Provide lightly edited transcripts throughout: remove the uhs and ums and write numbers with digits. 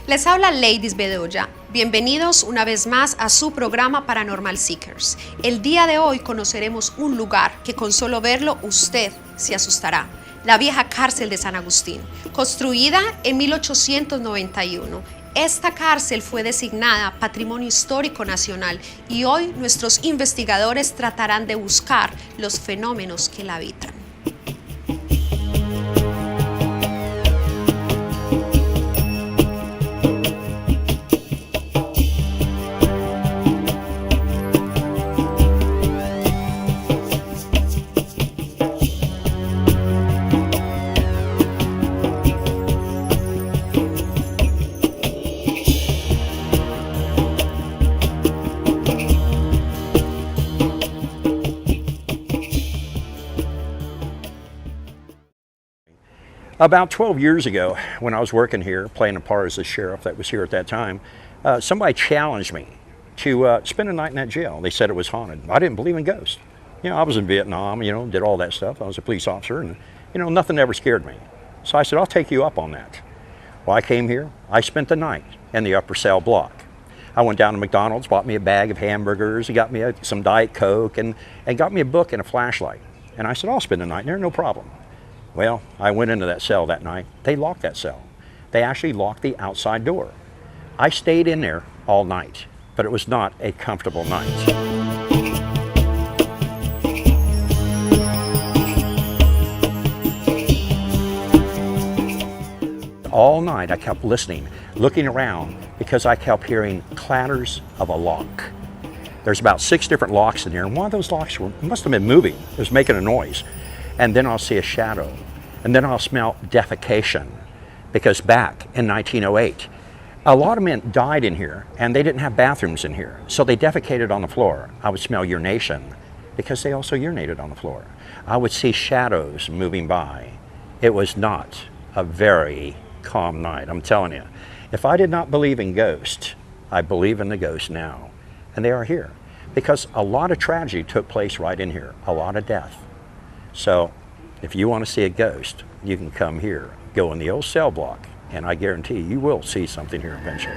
Les habla Ladies Bedoya. Bienvenidos una vez más a su programa Paranormal Seekers. El día de hoy conoceremos un lugar que con solo verlo usted se asustará. La vieja cárcel de San Agustín, construida en 1891. Esta cárcel fue designada Patrimonio Histórico Nacional y hoy nuestros investigadores tratarán de buscar los fenómenos que la habitan. About 12 years ago, when I was working here, playing a part as the sheriff that was here at that time, somebody challenged me to spend a night in that jail. They said it was haunted. I didn't believe in ghosts. You know, I was in Vietnam, did all that stuff. I was a police officer, and, nothing ever scared me. So I said, I'll take you up on that. Well, I came here. I spent the night in the upper cell block. I went down to McDonald's, bought me a bag of hamburgers, got me some Diet Coke, and got me a book and a flashlight. And I said, I'll spend the night in there, no problem. Well, I went into that cell that night. They locked that cell. They actually locked the outside door. I stayed in there all night, but it was not a comfortable night. All night I kept listening, looking around, because I kept hearing clatters of a lock. There's about 6 different locks in here, and one of those locks must have been moving. It was making a noise. And then I'll see a shadow. And then I'll smell defecation. Because back in 1908, a lot of men died in here and they didn't have bathrooms in here. So they defecated on the floor. I would smell urination because they also urinated on the floor. I would see shadows moving by. It was not a very calm night, I'm telling you. If I did not believe in ghosts, I believe in the ghosts now. And they are here. Because a lot of tragedy took place right in here, a lot of death. So if you want to see a ghost, you can come here, go in the old cell block, and I guarantee you will see something here eventually.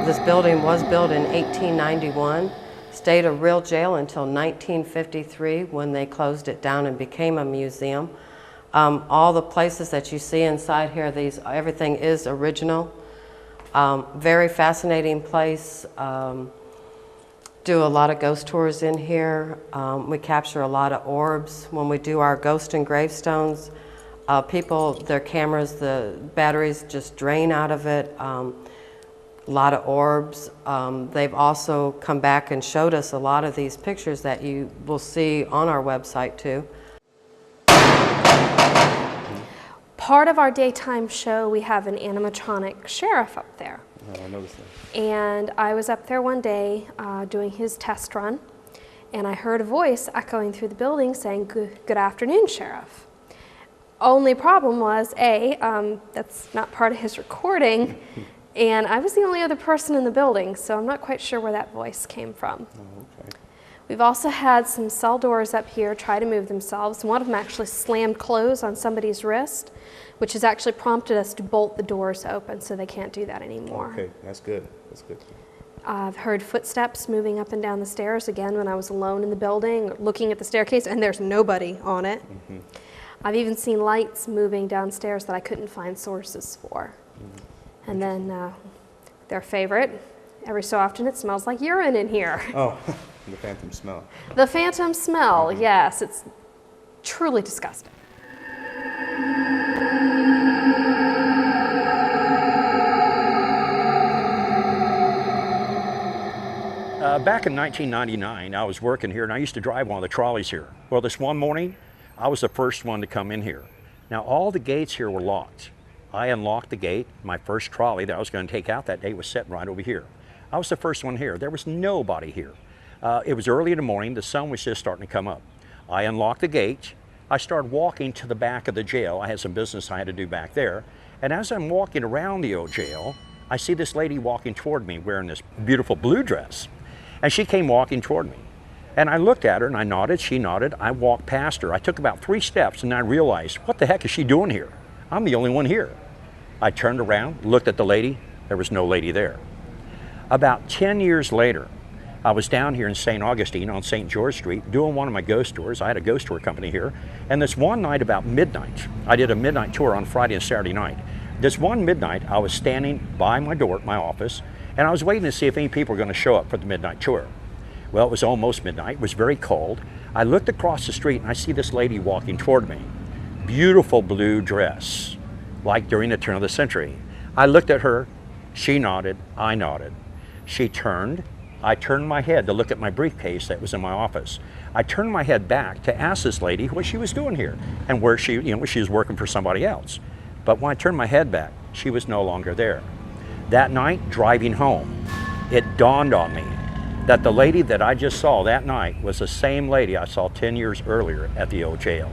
This building was built in 1891, stayed a real jail until 1953 when they closed it down and became a museum. All the places that you see inside here, everything is original. Very fascinating place. Do a lot of ghost tours in here. We capture a lot of orbs. When we do our ghost and gravestones, people, their cameras, the batteries just drain out of it. A lot of orbs. They've also come back and showed us a lot of these pictures that you will see on our website too. Part of our daytime show, we have an animatronic sheriff up there. Oh, I noticed that. And I was up there one day doing his test run, and I heard a voice echoing through the building saying, "Good afternoon, Sheriff." Only problem was, that's not part of his recording, and I was the only other person in the building, so I'm not quite sure where that voice came from. Oh, okay. We've also had some cell doors up here try to move themselves. One of them actually slammed closed on somebody's wrist, which has actually prompted us to bolt the doors open so they can't do that anymore. Okay, that's good. That's good. I've heard footsteps moving up and down the stairs again when I was alone in the building, looking at the staircase, and there's nobody on it. Mm-hmm. I've even seen lights moving downstairs that I couldn't find sources for. Mm-hmm. And then their favorite, every so often it smells like urine in here. Oh, the phantom smell. The phantom smell, mm-hmm. Yes, it's truly disgusting. Back in 1999, I was working here and I used to drive one of the trolleys here. Well, this one morning, I was the first one to come in here. Now, all the gates here were locked. I unlocked the gate. My first trolley that I was going to take out that day was sitting right over here. I was the first one here. There was nobody here. It was early in the morning. The sun was just starting to come up. I unlocked the gate. I started walking to the back of the jail. I had some business I had to do back there. And as I'm walking around the old jail, I see this lady walking toward me wearing this beautiful blue dress. And she came walking toward me. And I looked at her and I nodded, she nodded, I walked past her. I took about 3 steps and I realized, what the heck is she doing here? I'm the only one here. I turned around, looked at the lady, there was no lady there. About 10 years later, I was down here in St. Augustine on St. George Street doing one of my ghost tours. I had a ghost tour company here. And this one night about midnight, I did a midnight tour on Friday and Saturday night. This one midnight, I was standing by my door at my office, and I was waiting to see if any people were going to show up for the midnight tour. Well, it was almost midnight. It was very cold. I looked across the street, and I see this lady walking toward me. Beautiful blue dress, like during the turn of the century. I looked at her. She nodded. I nodded. She turned. I turned my head to look at my briefcase that was in my office. I turned my head back to ask this lady what she was doing here and where she was working for somebody else. But when I turned my head back, she was no longer there. That night, driving home, it dawned on me that the lady that I just saw that night was the same lady I saw 10 years earlier at the old jail.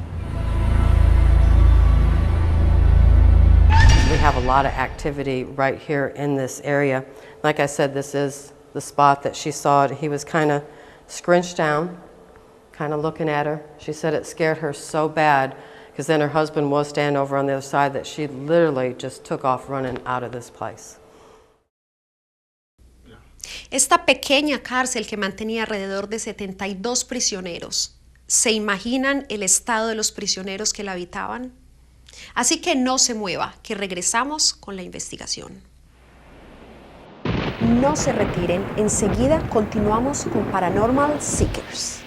We have a lot of activity right here in this area. Like I said, this is the spot that she saw it. He was kind of scrunched down, kind of looking at her. She said it scared her so bad, because then her husband was standing over on the other side, that she literally just took off running out of this place. Esta pequeña cárcel que mantenía alrededor de 72 prisioneros. ¿Se imaginan el estado de los prisioneros que la habitaban? Así que no se mueva, que regresamos con la investigación. No se retiren, enseguida continuamos con Paranormal Seekers.